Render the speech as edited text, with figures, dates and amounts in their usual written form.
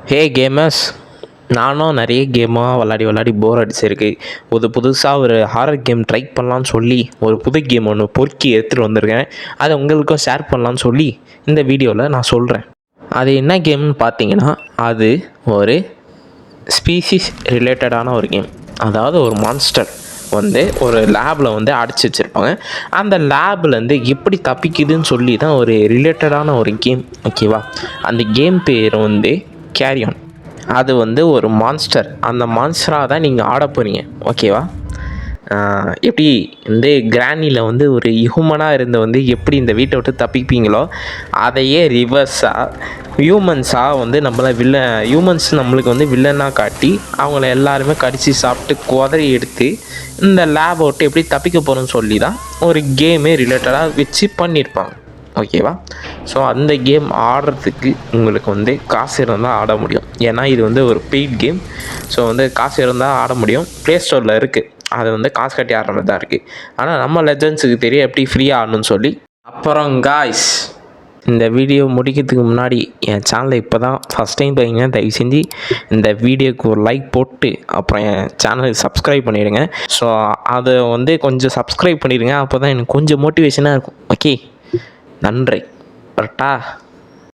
ஹே gamers, நானும் நிறைய கேமாக விளாடி போர் அடிச்சிருக்கு. புதுசாக ஒரு ஹாரர் கேம் ட்ரை பண்ணலான்னு சொல்லி ஒரு புது கேம் ஒன்று பொறுக்கி எடுத்துகிட்டு வந்திருக்கேன். அதை உங்களுக்கும் ஷேர் பண்ணலான்னு சொல்லி இந்த வீடியோவில் நான் சொல்கிறேன். அது என்ன கேம்னு பார்த்தீங்கன்னா, அது ஒரு ஸ்பீசிஸ் ரிலேட்டடான ஒரு கேம். அதாவது ஒரு மான்ஸ்டர் வந்து ஒரு லேபில் வந்து அடைச்சி வச்சுருப்பாங்க. அந்த லேப்லேருந்து எப்படி தப்பிக்குதுன்னு சொல்லி தான் ஒரு ரிலேட்டடான ஒரு கேம். ஓகேவா? அந்த கேம் பேர் வந்து கேரியான். அது வந்து ஒரு மான்ஸ்டர். அந்த மான்ஸ்டராக தான் நீங்கள் ஆட போகிறீங்க. ஓகேவா? எப்படி வந்து கிராணியில் வந்து ஒரு ஹியூமனாக இருந்து வந்து எப்படி இந்த வீட்டை விட்டு தப்பிப்பீங்களோ, அதையே ரிவர்ஸாக ஹியூமன்ஸாக வந்து ஹியூமன்ஸ் நம்மளுக்கு வந்து வில்லனாக காட்டி அவங்கள எல்லாருமே கடித்து சாப்பிட்டு குதறி எடுத்து இந்த லேபை விட்டு எப்படி தப்பிக்க போகிறோன்னு சொல்லி தான் ஒரு கேமே ரிலேட்டடாக வச்சு பண்ணியிருப்பாங்க. ஓகேவா? ஸோ அந்த கேம் ஆடுறதுக்கு உங்களுக்கு வந்து காசு இருந்தால் ஆட முடியும். ஏன்னா இது வந்து ஒரு பெய்ட் கேம். ஸோ வந்து காசு இருந்தால் ஆட முடியும். ப்ளே ஸ்டோரில் இருக்குது. அது வந்து காசு கட்டி ஆடுற மாதிரி தான் இருக்குது. ஆனால் நம்ம லெஜண்ட்ஸுக்கு தெரியும் எப்படி ஃப்ரீயாக ஆடணும்னு சொல்லி. அப்புறம் காய்ஸ், இந்த வீடியோ முடிக்கிறதுக்கு முன்னாடி என் சேனலை இப்போ தான் ஃபஸ்ட் டைம் பார்த்தீங்கன்னா தயவு செஞ்சு இந்த வீடியோக்கு ஒரு லைக் போட்டு அப்புறம் என் சேனலுக்கு சப்ஸ்கிரைப் பண்ணிவிடுங்க. ஸோ அதை வந்து கொஞ்சம் சப்ஸ்கிரைப் பண்ணிடுங்க. அப்போ தான் எனக்கு கொஞ்சம் மோட்டிவேஷனாக இருக்கும். ஓகே, நன்றி. கரெக்டா?